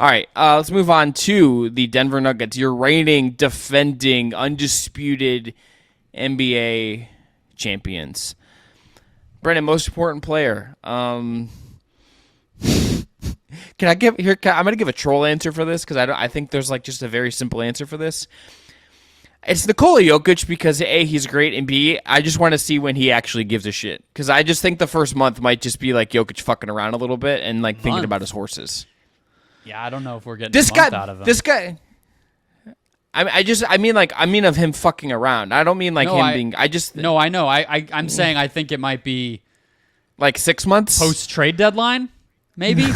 All right, let's move on to the Denver Nuggets. Your reigning, defending, undisputed NBA champions. Brendon, most important player. Can I give here? I'm going to give a troll answer for this because I think there's like just a very simple answer for this. It's Nikola Jokic because A, he's great, and B, I just want to see when he actually gives a shit. Because I just think the first month might just be like Jokic fucking around a little bit and like thinking about his horses. Yeah, I don't know if we're getting a month out of him. This guy. I mean of him fucking around. I don't mean like being. No, I know. I'm saying I think it might be like 6 months post trade deadline, maybe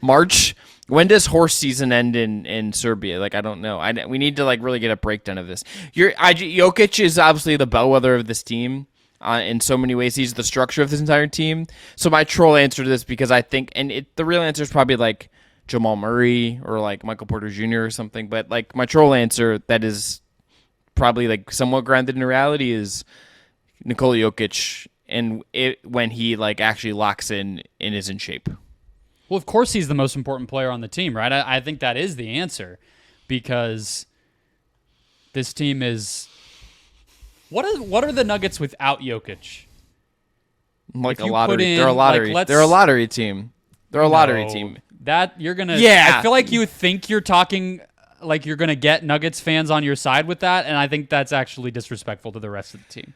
March. When does horse season end in Serbia? Like, I don't know. We need to like really get a breakdown of this. Jokic is obviously the bellwether of this team in so many ways. He's the structure of this entire team. So my troll answer to this, because I think, the real answer is probably like Jamal Murray or like Michael Porter Jr. or something. But like my troll answer that is probably like somewhat grounded in reality is Nikola Jokic, and when he like actually locks in and is in shape. Well, of course he's the most important player on the team, right? I think that is the answer, because this team is... What are the Nuggets without Jokic? Like a lottery. They're a lottery. They're a lottery team. They're a lottery team. That you're gonna... Yeah. I feel like you think you're talking like you're gonna get Nuggets fans on your side with that, and I think that's actually disrespectful to the rest of the team.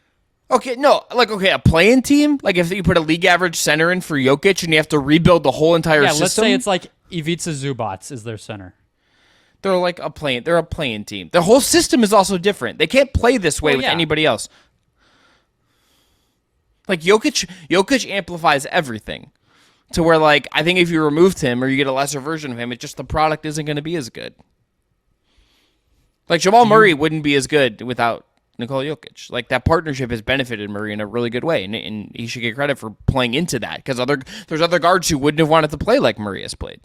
Okay, no, a play-in team? Like if you put a league average center in for Jokic and you have to rebuild the whole entire system? Yeah, let's say it's like Ivica Zubac is their center. They're like a play-in team. The whole system is also different. They can't play this way with anybody else. Like Jokic amplifies everything to where like I think if you removed him or you get a lesser version of him, it just the product isn't going to be as good. Like Jamal Murray wouldn't be as good without Nikola Jokic. Like that partnership has benefited Murray in a really good way, and he should get credit for playing into that, because there's other guards who wouldn't have wanted to play like Murray has played.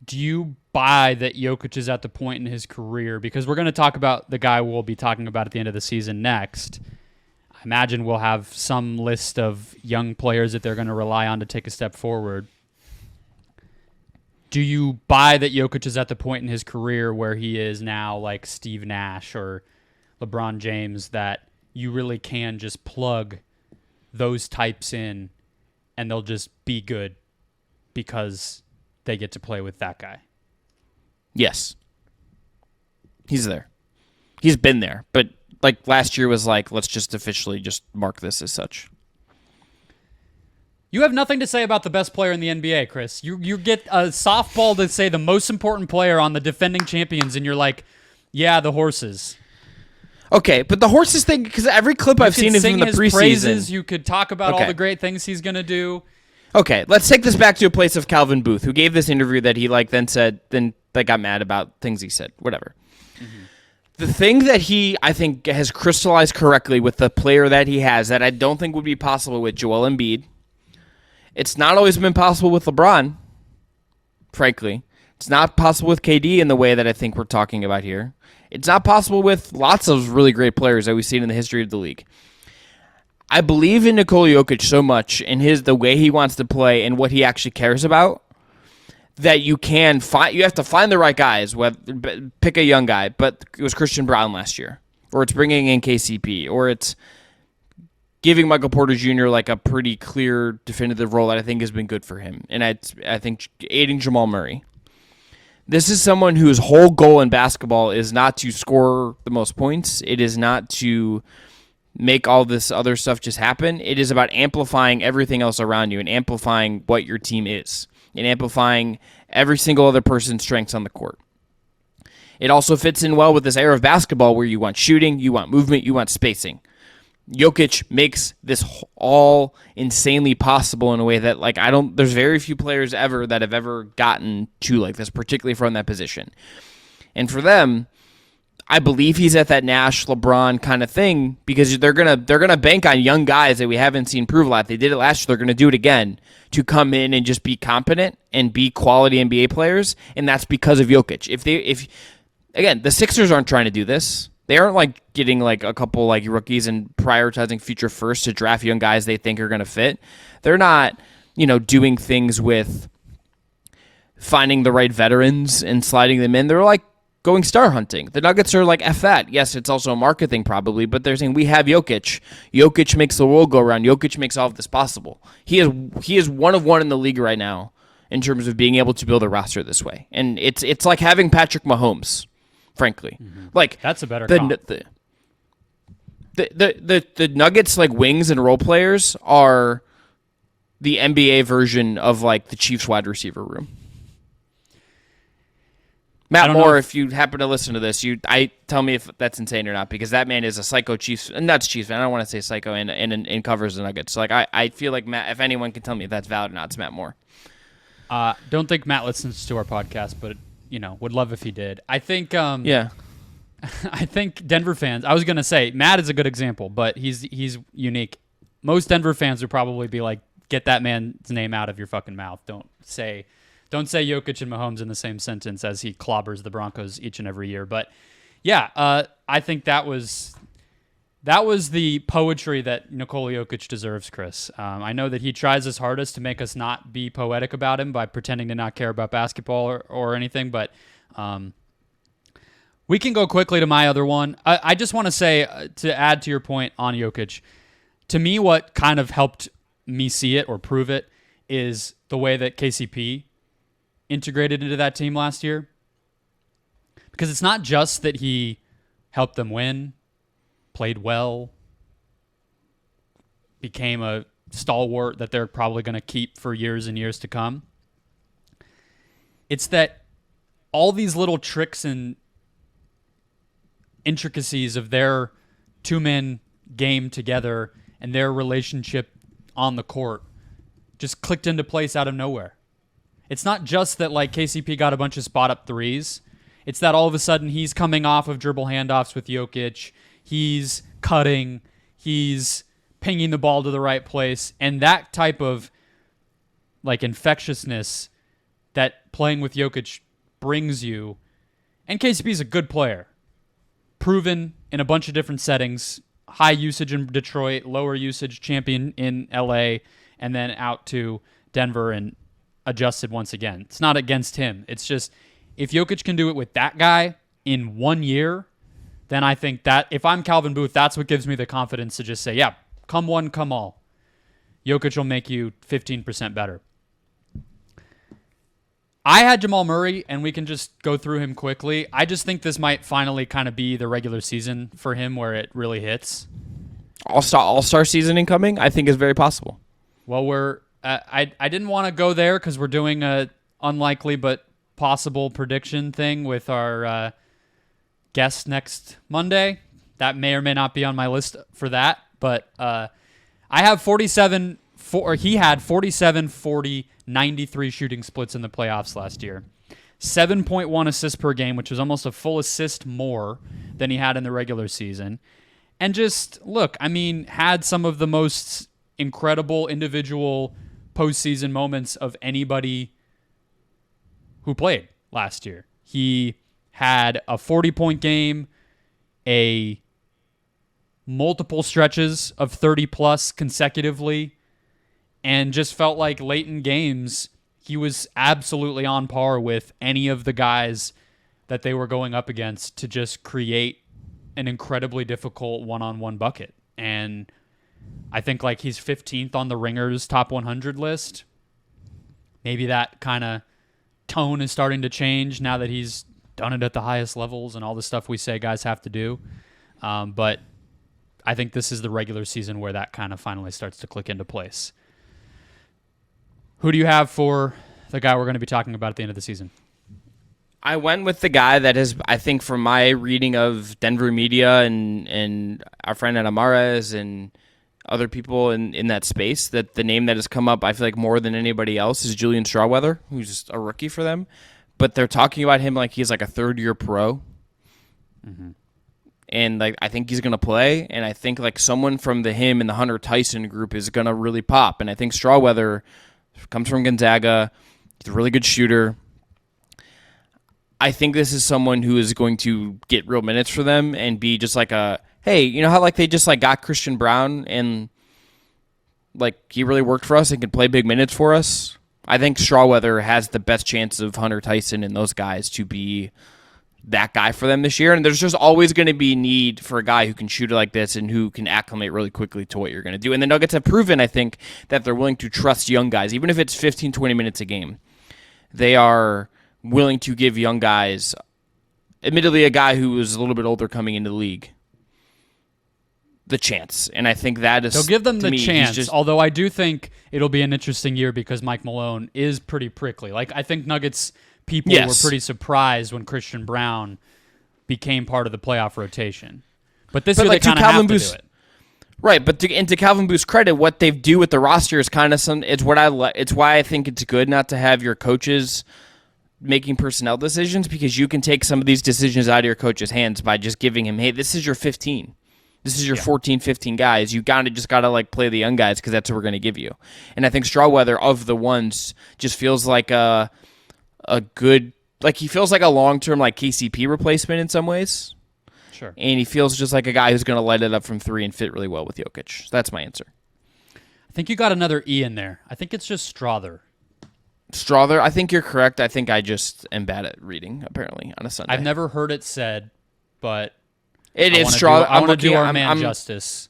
Do you buy that Jokic is at the point in his career, because we're going to talk about the guy we'll be talking about at the end of the season next. I imagine we'll have some list of young players that they're going to rely on to take a step forward. Do you buy that Jokic is at the point in his career where he is now like Steve Nash or LeBron James, that you really can just plug those types in and they'll just be good because they get to play with that guy? Yes. He's there. He's been there. But like last year was like, let's just officially just mark this as such. You have nothing to say about the best player in the NBA, Chris. You get a softball to say the most important player on the defending champions, and you're like, yeah, the horses. Okay, but the horses thing, because every clip I've seen is from the preseason. Praises. You could talk about all the great things he's going to do. Okay, let's take this back to a place of Calvin Booth, who gave this interview that he then got mad about things he said, whatever. Mm-hmm. The thing that I think has crystallized correctly with the player that he has that I don't think would be possible with Joel Embiid. It's not always been possible with LeBron, frankly. It's not possible with KD in the way that I think we're talking about here. It's not possible with lots of really great players that we've seen in the history of the league. I believe in Nikola Jokic so much in the way he wants to play and what he actually cares about, that you have to find the right guys. Pick a young guy, but it was Christian Brown last year, or it's bringing in KCP, or it's giving Michael Porter Jr. like a pretty clear, definitive role that I think has been good for him. And I think aiding Jamal Murray. This is someone whose whole goal in basketball is not to score the most points. It is not to make all this other stuff just happen. It is about amplifying everything else around you and amplifying what your team is and amplifying every single other person's strengths on the court. It also fits in well with this era of basketball where you want shooting, you want movement, you want spacing. Jokic makes this all insanely possible in a way that there's very few players ever that have ever gotten to like this, particularly from that position. And for them, I believe he's at that Nash LeBron kind of thing, because they're gonna bank on young guys that we haven't seen prove a lot. They did it last year, they're gonna do it again, to come in and just be competent and be quality NBA players, and that's because of Jokic. If again, the Sixers aren't trying to do this. They aren't like getting like a couple like rookies and prioritizing future first to draft young guys they think are going to fit. They're not, doing things with finding the right veterans and sliding them in. They're like going star hunting. The Nuggets are like, F that. Yes, it's also a market thing probably, but they're saying we have Jokic. Jokic makes the world go around. Jokic makes all of this possible. He is one of one in the league right now in terms of being able to build a roster this way. And it's like having Patrick Mahomes, frankly. Like That's a better comp. The Nuggets, like, wings and role players are the NBA version of like the Chiefs wide receiver room. Matt Moore, if you happen to listen to this, tell me if that's insane or not, because that man is a psycho Chiefs, and that's Chiefs fan. I don't want to say psycho and covers the Nuggets. So like I feel like Matt, if anyone can tell me if that's valid or not, it's Matt Moore. Don't think Matt listens to our podcast, but would love if he did. I think yeah. I think Denver fans, I was going to say Matt is a good example, but he's unique. Most Denver fans would probably be like, get that man's name out of your fucking mouth. Don't say Jokic and Mahomes in the same sentence as he clobbers the Broncos each and every year. But yeah, I think that was the poetry that Nikola Jokic deserves, Chris. I know that he tries his hardest to make us not be poetic about him by pretending to not care about basketball or anything, but we can go quickly to my other one. I just want to say, to add to your point on Jokic, to me what kind of helped me see it or prove it is the way that KCP integrated into that team last year. Because it's not just that he helped them win, played well, became a stalwart that they're probably going to keep for years and years to come. It's that all these little tricks and intricacies of their two-man game together and their relationship on the court just clicked into place out of nowhere. It's not just that like KCP got a bunch of spot-up threes. It's that all of a sudden he's coming off of dribble handoffs with Jokic. He's cutting. He's pinging the ball to the right place. And that type of like infectiousness that playing with Jokic brings you. And KCP's a good player. Proven in a bunch of different settings. High usage in Detroit, lower usage champion in LA, and then out to Denver and adjusted once again. It's not against him. It's just if Jokic can do it with that guy in 1 year, then I think that if I'm Calvin Booth, that's what gives me the confidence to just say, yeah, come one, come all. Jokic will make you 15% better. I had Jamal Murray, and we can just go through him quickly. I just think this might finally kind of be the regular season for him where it really hits. All-star season incoming, I think, is very possible. Well, I didn't want to go there because we're doing a unlikely but possible prediction thing with our guest next Monday. That may or may not be on my list for that, but I have 47. He had 47, 40, 93 shooting splits in the playoffs last year. 7.1 assists per game, which was almost a full assist more than he had in the regular season. And just, look, I mean, had some of the most incredible individual postseason moments of anybody who played last year. He had a 40-point game, a multiple stretches of 30-plus consecutively, and just felt like late in games, he was absolutely on par with any of the guys that they were going up against to just create an incredibly difficult one-on-one bucket. And I think like he's 15th on the Ringer's top 100 list. Maybe that kind of tone is starting to change now that he's done it at the highest levels and all the stuff we say guys have to do. But I think this is the regular season where that kind of finally starts to click into place. Who do you have for the guy we're going to be talking about at the end of the season? I went with the guy that is, I think, from my reading of Denver media and our friend Ana Mares and other people in that space, that the name that has come up, I feel like more than anybody else, is Julian Strawweather, who's just a rookie for them. But they're talking about him like he's like a third-year pro. Mm-hmm. And like I think he's going to play, and I think like someone from him and the Hunter Tyson group is going to really pop. And I think Strawweather comes from Gonzaga. He's a really good shooter. I think this is someone who is going to get real minutes for them and be just like a, hey, you know how like they just like got Christian Brown and like he really worked for us and could play big minutes for us? I think Strawweather has the best chance of Hunter Tyson and those guys to be that guy for them this year. And there's just always going to be need for a guy who can shoot it like this and who can acclimate really quickly to what you're going to do. And the Nuggets have proven, I think, that they're willing to trust young guys, even if it's 15, 20 minutes a game. They are willing to give young guys, admittedly a guy who was a little bit older coming into the league, the chance. And I think that is, they'll give them the me, chance, although I do think it'll be an interesting year because Mike Malone is pretty prickly. Like, I think Nuggets people were pretty surprised when Christian Brown became part of the playoff rotation. But this year they kind of have to do it. Right, but to Calvin Booth's credit, what they do with the roster is kind of it's why I think it's good not to have your coaches making personnel decisions, because you can take some of these decisions out of your coach's hands by just giving him, hey, this is your 15. This is your 14, 15 guys. You just gotta like play the young guys because that's what we're gonna give you. And I think Strawweather, of the ones, just feels like a good, like he feels like a long-term like KCP replacement in some ways. Sure. And he feels just like a guy who's going to light it up from three and fit really well with Jokic. So that's my answer. I think you got another E in there. I think it's just Strawther. Strawther, I think you're correct. I think I just am bad at reading, apparently, on a Sunday. I've never heard it said, but it is Strawther. I want to do our man justice.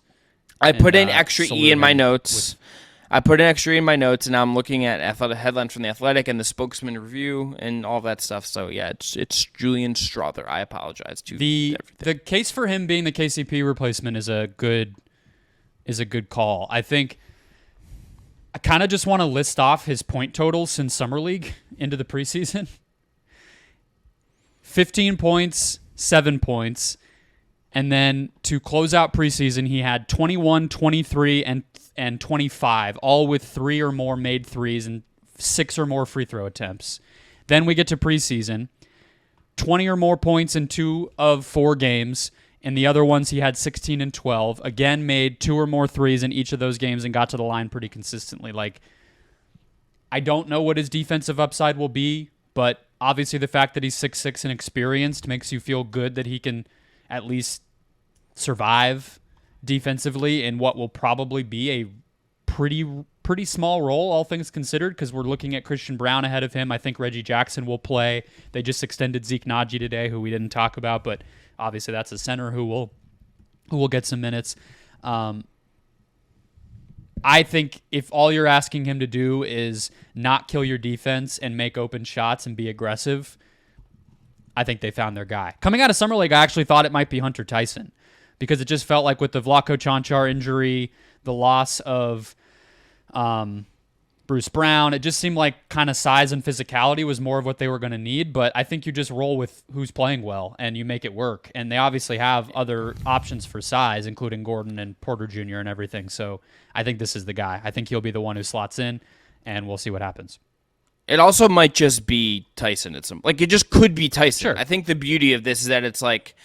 I put in extra E in my notes. I put an extra in my notes, and I'm looking at headlines from The Athletic and the Spokesman Review and all that stuff. So, yeah, it's Julian Strawther. I apologize to the case for him being the KCP replacement is a good call. I think I kind of just want to list off his point totals since Summer League into the preseason. 15 points, 7 points. And then to close out preseason, he had 21, 23, and 25, all with 3 or more made threes and 6 or more free throw attempts. Then we get to preseason, 20 or more points in 2 of 4 games. In the other ones, he had 16 and 12. Again, made 2 or more threes in each of those games and got to the line pretty consistently. Like, I don't know what his defensive upside will be, but obviously the fact that he's 6'6" and experienced makes you feel good that he can at least survive defensively in what will probably be a pretty small role, all things considered, because we're looking at Christian Brown ahead of him. I think Reggie Jackson will play. They just extended Zeke Naji today, who we didn't talk about, but obviously that's a center who will get some minutes. I think if all you're asking him to do is not kill your defense and make open shots and be aggressive, I think they found their guy. Coming out of Summer League, I actually thought it might be Hunter Tyson, because it just felt like with the Vlatko Čančar injury, the loss of Bruce Brown, it just seemed like kind of size and physicality was more of what they were going to need. But I think you just roll with who's playing well and you make it work. And they obviously have other options for size, including Gordon and Porter Jr. and everything. So I think this is the guy. I think he'll be the one who slots in, and we'll see what happens. It also might just be Tyson. It just could be Tyson. Sure. I think the beauty of this is that it's like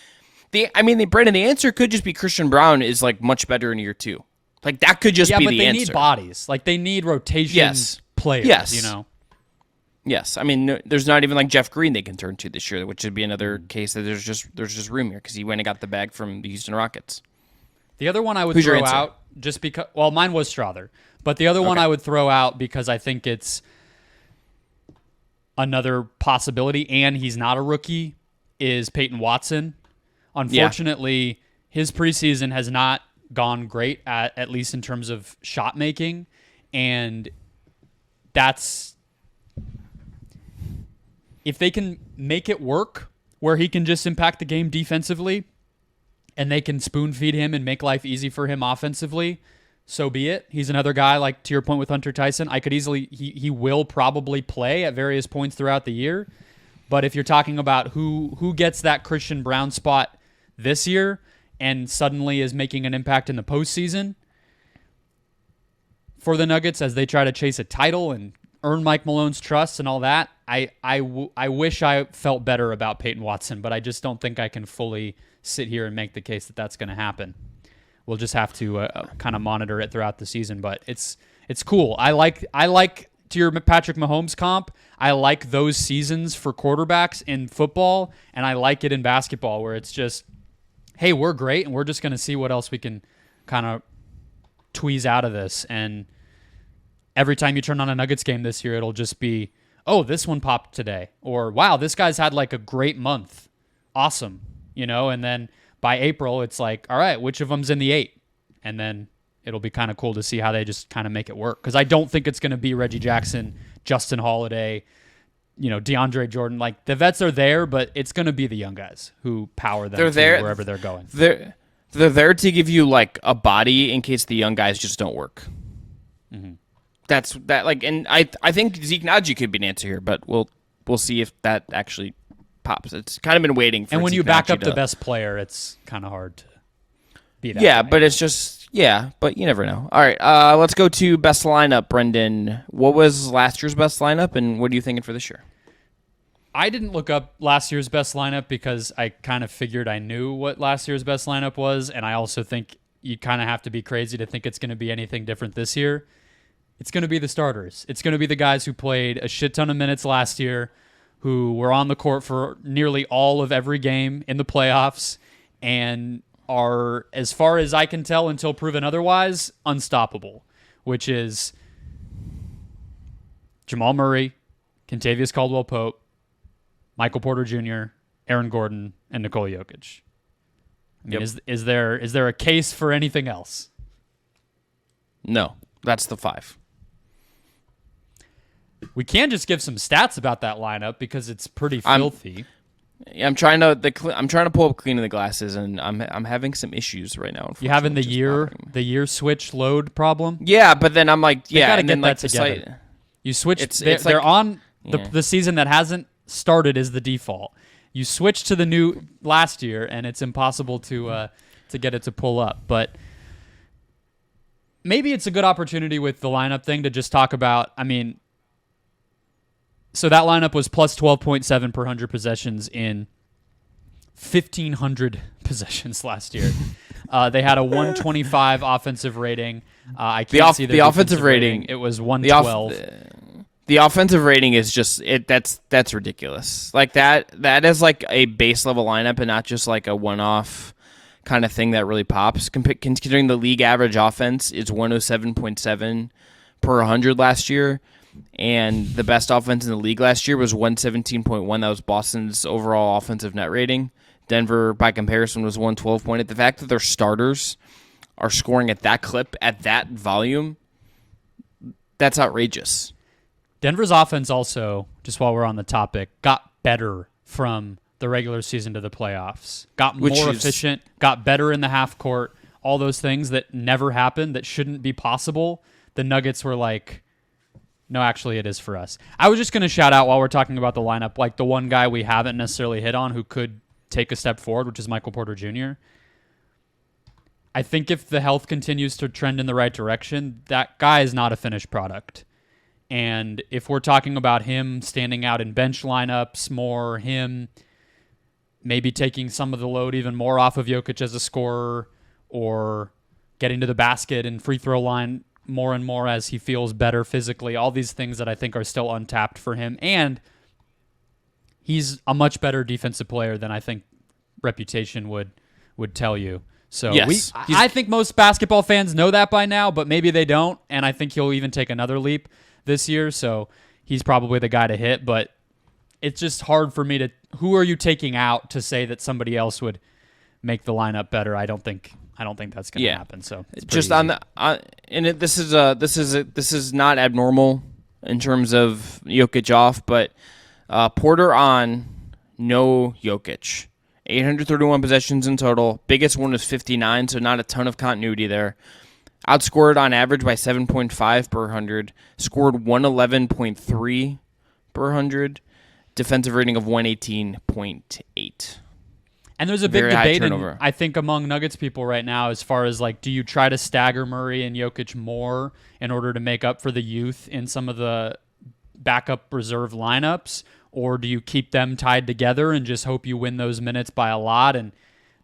Brendon, the answer could just be Christian Brown is like much better in year 2. Like that could just be the answer. Yeah, but they need bodies. Like they need rotation players. Yes. You know. Yes, I mean, there's not even like Jeff Green they can turn to this year, which would be another case that there's just room here because he went and got the bag from the Houston Rockets. The other one I would throw out just because, well, mine was Strawther, but the other one I would throw out because I think it's another possibility, and he's not a rookie, is Peyton Watson. Unfortunately, his preseason has not gone great, at least in terms of shot making, and that's if they can make it work where he can just impact the game defensively and they can spoon feed him and make life easy for him offensively, so be it. He's another guy, like to your point with Hunter Tyson, I could easily, he will probably play at various points throughout the year. But if you're talking about who gets that Christian Brown spot this year and suddenly is making an impact in the postseason for the Nuggets as they try to chase a title and earn Mike Malone's trust and all that, I wish I felt better about Peyton Watson, but I just don't think I can fully sit here and make the case that that's going to happen. We'll just have to kind of monitor it throughout the season, but it's cool. I like to your Patrick Mahomes comp, I like those seasons for quarterbacks in football, and I like it in basketball where it's just, hey, we're great, and we're just going to see what else we can kind of tweeze out of this. And every time you turn on a Nuggets game this year, it'll just be, oh, this one popped today, or wow, this guy's had like a great month, awesome, and then by April it's like, all right, which of them's in the 8, and then it'll be kind of cool to see how they just kind of make it work, because I don't think it's going to be Reggie Jackson, Justin Holiday, DeAndre Jordan. Like, the vets are there, but it's going to be the young guys who power them wherever they're going. They're there to give you like a body in case the young guys just don't work. Mm-hmm. That's that. Like, and I think Zeke Naji could be an answer here, but we'll see if that actually pops. It's kind of been waiting for. And when Zeke you back Naji up the best player, it's kind of hard to be that. Yeah, guy. but it's just but you never know. All right, let's go to best lineup. Brendon, what was last year's best lineup, and what are you thinking for this year? I didn't look up last year's best lineup because I kind of figured I knew what last year's best lineup was, and I also think you kind of have to be crazy to think it's going to be anything different this year. It's going to be the starters. It's going to be the guys who played a shit ton of minutes last year, who were on the court for nearly all of every game in the playoffs, and are, as far as I can tell until proven otherwise, unstoppable, which is Jamal Murray, Kentavious Caldwell-Pope, Michael Porter Jr., Aaron Gordon, and Nikola Jokic. I mean, is there a case for anything else? No, that's the 5. We can just give some stats about that lineup because it's pretty filthy. I'm trying to pull up Kleen in the glasses, and I'm having some issues right now. You having the year switch load problem? Yeah, but then I'm like, They gotta and get then that like together. You switch. It's They're like, on the season that hasn't started is the default. You switch to the new last year, and it's impossible to get it to pull up. But maybe it's a good opportunity with the lineup thing to just talk about. I mean, so that lineup was plus 12.7 per 100 possessions in 1,500 possessions last year. They had a 125 offensive rating. I can't see the offensive rating. It was 112. The offensive rating is just that's ridiculous. Like that is like a base level lineup and not just like a one-off kind of thing that really pops. Considering the league average offense is 107.7 per 100 last year, and the best offense in the league last year was 117.1. That was Boston's overall offensive net rating. Denver, by comparison, was 112.8. The fact that their starters are scoring at that clip, at that volume, that's outrageous. Denver's offense also, just while we're on the topic, got better from the regular season to the playoffs. Got more efficient, got better in the half court, all those things that never happened, that shouldn't be possible. The Nuggets were like, no, actually it is for us. I was just going to shout out while we're talking about the lineup, like the one guy we haven't necessarily hit on who could take a step forward, which is Michael Porter Jr. I think if the health continues to trend in the right direction, that guy is not a finished product. And if we're talking about him standing out in bench lineups more, him maybe taking some of the load even more off of Jokic as a scorer, or getting to the basket and free throw line more and more as he feels better physically, all these things that I think are still untapped for him. And he's a much better defensive player than I think reputation would tell you. So yes, I think most basketball fans know that by now, but maybe they don't. And I think he'll even take another leap this year. So he's probably the guy to hit, but it's just hard for me to, who are you taking out to say that somebody else would make the lineup better? I don't think that's going to happen. So it's just easy. This is not abnormal in terms of Jokic off, but Porter on, no Jokic. 831 possessions in total. Biggest one was 59, so not a ton of continuity there. Outscored on average by 7.5 per 100. Scored 111.3 per 100. Defensive rating of 118.8. And there's a big debate, I think, among Nuggets people right now as far as, like, do you try to stagger Murray and Jokic more in order to make up for the youth in some of the backup reserve lineups? Or do you keep them tied together and just hope you win those minutes by a lot and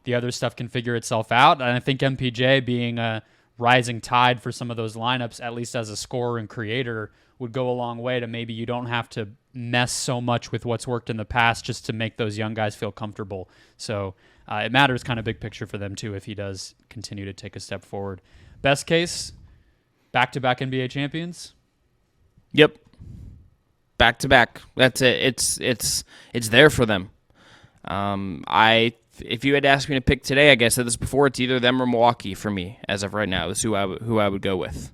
the other stuff can figure itself out? And I think MPJ being a rising tide for some of those lineups, at least as a scorer and creator, would go a long way to maybe you don't have to mess so much with what's worked in the past just to make those young guys feel comfortable. So it matters kind of big picture for them too if he does continue to take a step forward. Best case, back-to-back NBA champions. Yep. Back to back. That's it. It's there for them. If you had asked me to pick today, I guess I said this before, it's either them or Milwaukee for me as of right now. Is who I would go with.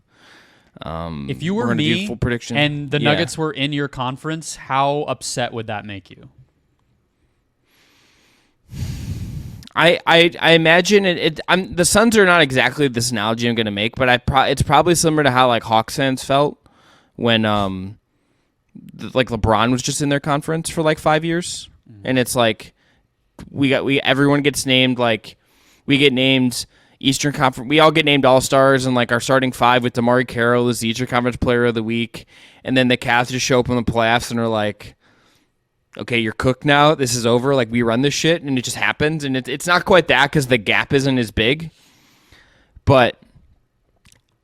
If you were me full prediction. And the Nuggets were in your conference, how upset would that make you? I imagine the Suns are not exactly this analogy I'm going to make, but it's probably similar to how like Hawks fans felt when like LeBron was just in their conference for like 5 years, and it's like everyone gets named, like we get named Eastern Conference, we all get named All-Stars, and like our starting five with DeMar Carroll is the Eastern Conference Player of the Week, and then the Cavs just show up in the playoffs and are like, okay, you're cooked now. This is over. Like, we run this shit, and it just happens. And it's not quite that because the gap isn't as big. But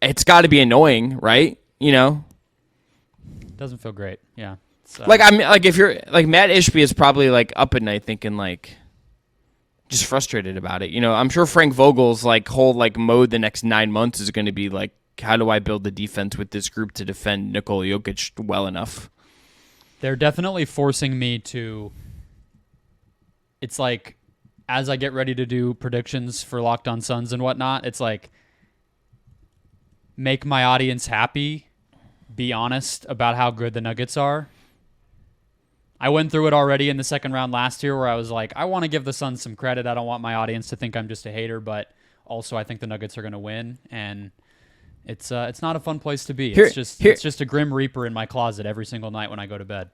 it's got to be annoying, right? You know? Doesn't feel great. Yeah. Like, I mean, like, if you're, like, Matt Ishby is probably, like, up at night thinking, like, just frustrated about it. You know, I'm sure Frank Vogel's, like, whole, like, mode the next 9 months is going to be, like, how do I build the defense with this group to defend Nikola Jokic well enough? They're definitely forcing me to. It's like, as I get ready to do predictions for Locked On Suns and whatnot, it's like, make my audience happy, be honest about how good the Nuggets are. I went through it already in the second round last year where I was like, I want to give the Suns some credit. I don't want my audience to think I'm just a hater, but also I think the Nuggets are going to win, and it's not a fun place to be. It's just a Grim Reaper in my closet every single night when I go to bed.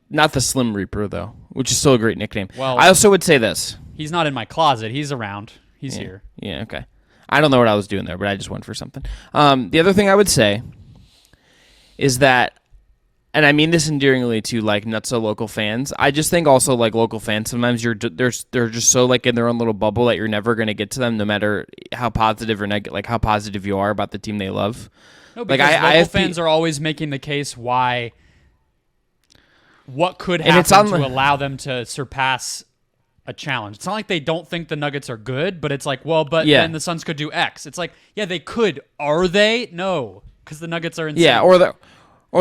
Not the Slim Reaper though, which is still a great nickname. Well, I also would say this. He's not in my closet. He's around. He's here. Yeah, okay. I don't know what I was doing there, but I just went for something. The other thing I would say is that, and I mean this endearingly to like nutso local fans, I just think also like local fans sometimes they're just so like in their own little bubble that you're never going to get to them no matter how positive or negative, like how positive you are about the team they love. No, because like local fans are always making the case why what could happen to allow them to surpass a challenge. It's not like they don't think the Nuggets are good, but it's like, well, but then the Suns could do X. It's like, yeah, they could. Are they? No, because the Nuggets are insane. Yeah, or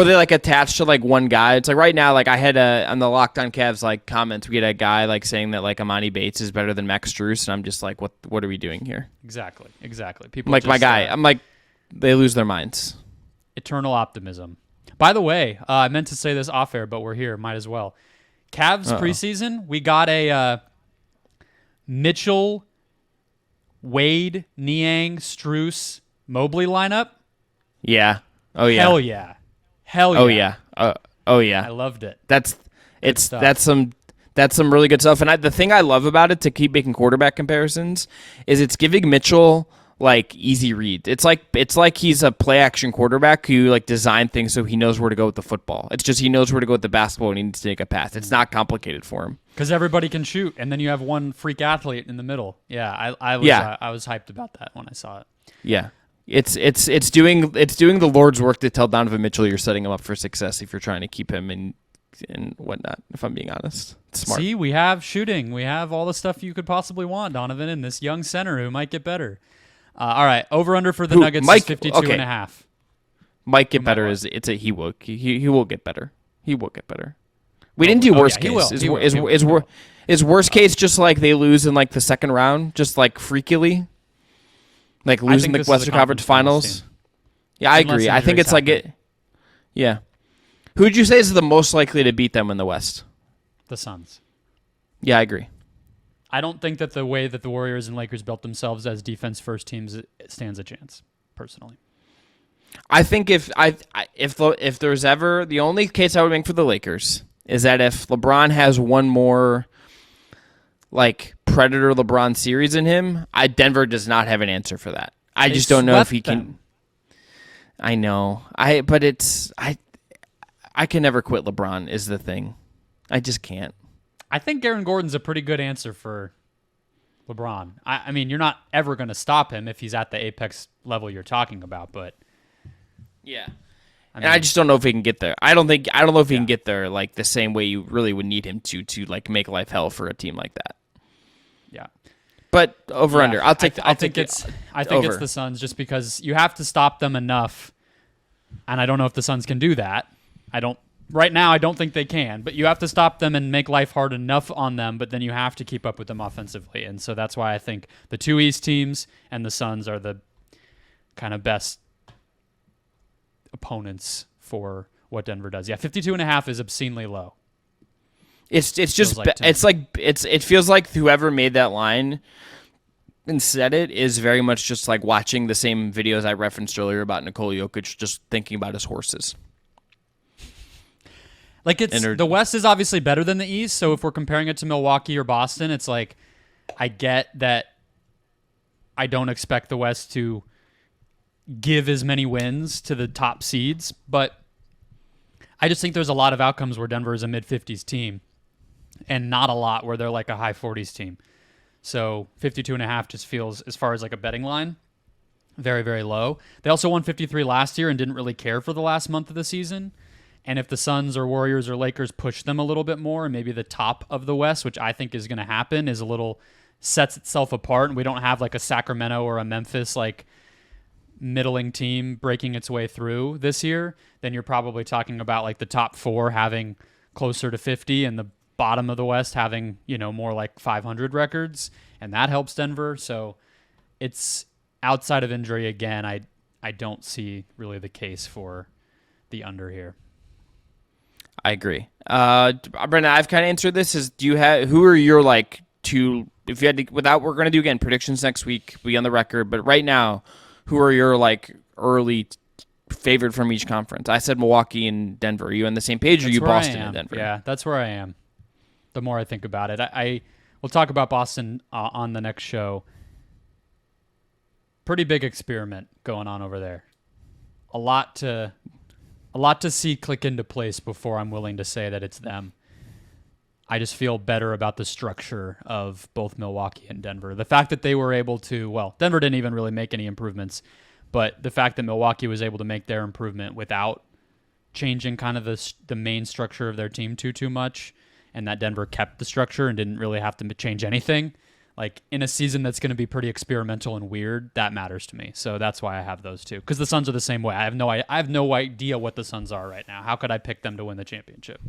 they like attached to like one guy. It's like right now, like I had on the Locked On Cavs like comments, we had a guy like saying that like Amani Bates is better than Max Strus, and I'm just like, what are we doing here? Exactly. People like just, my guy. I'm like, they lose their minds. Eternal optimism. By the way, I meant to say this off air, but we're here. Might as well. Cavs preseason, we got a Mitchell, Wade, Niang, Strus, Mobley lineup. Yeah. Oh yeah. Hell yeah. Oh yeah. Oh yeah. I loved it. That's some really good stuff. And the thing I love about it, to keep making quarterback comparisons, is it's giving Mitchell like easy read. It's like he's a play action quarterback who like designed things so he knows where to go with the football. It's just he knows where to go with the basketball and he needs to take a pass. It's not complicated for him. Because everybody can shoot, and then you have one freak athlete in the middle. Yeah, I was hyped about that when I saw it. Yeah. It's doing the Lord's work to tell Donovan Mitchell you're setting him up for success if you're trying to keep him and whatnot, if I'm being honest. It's smart. See, we have shooting. We have all the stuff you could possibly want, Donovan, and this young center who might get better. All right, over-under for the Nuggets is 52.5. Might get better. He will get better. He will get better. We didn't do worst case. Is worst case just like they lose in like the second round, just like freakily? Like losing the Western Conference Finals? Yeah, I agree. I think it's like it. Yeah. Who would you say is the most likely to beat them in the West? The Suns. Yeah, I agree. I don't think that the way that the Warriors and Lakers built themselves as defense-first teams stands a chance, personally. I think if there's ever, the only case I would make for the Lakers is that if LeBron has one more like Predator LeBron series in him, Denver does not have an answer for that. I just don't know if he can. I know. I can never quit LeBron is the thing. I just can't. I think Aaron Gordon's a pretty good answer for LeBron. I mean, you're not ever going to stop him if he's at the apex level you're talking about, but yeah. I just don't know if he can get there. I don't know if he can get there like the same way you really would need him to like make life hell for a team like that. Yeah. But under. I think it's the Suns just because you have to stop them enough And I don't know if the Suns can do that. Right now, I don't think they can, but you have to stop them and make life hard enough on them, but then you have to keep up with them offensively. And so that's why I think the two East teams and the Suns are the kind of best opponents for what Denver does. Yeah, 52.5 is obscenely low. It feels like whoever made that line and said it is very much just like watching the same videos I referenced earlier about Nikola Jokic, just thinking about his horses. Like the West is obviously better than the East, so if we're comparing it to Milwaukee or Boston, it's like I get that I don't expect the West to give as many wins to the top seeds, but I just think there's a lot of outcomes where Denver is a mid-50s team and not a lot where they're like a high 40s team. So 52.5 just feels, as far as like a betting line, very, very low. They also won 53 last year and didn't really care for the last month of the season. And if the Suns or Warriors or Lakers push them a little bit more, and maybe the top of the West, which I think is going to happen, is a little sets itself apart, and we don't have like a Sacramento or a Memphis like middling team breaking its way through this year, then you're probably talking about like the top four having closer to 50 and the bottom of the West having, more like 500 records, and that helps Denver. So it's outside of injury again. I don't see really the case for the under here. I agree. Brendon, I've kind of answered this. Who are your like two, if you had to, we're going to do again predictions next week, be on the record, but right now, who are your like early favorite from each conference? I said Milwaukee and Denver. Are you on the same page, or are you Boston and Denver? Yeah, that's where I am. The more I think about it, we'll talk about Boston on the next show. Pretty big experiment going on over there. A lot to see click into place before I'm willing to say that it's them. I just feel better about the structure of both Milwaukee and Denver. The fact that they were able to, Denver didn't even really make any improvements, but the fact that Milwaukee was able to make their improvement without changing kind of the main structure of their team too much, and that Denver kept the structure and didn't really have to change anything, like in a season that's going to be pretty experimental and weird, that matters to me. So that's why I have those two, because the Suns are the same way. I have no idea what the Suns are right now. How could I pick them to win the championship?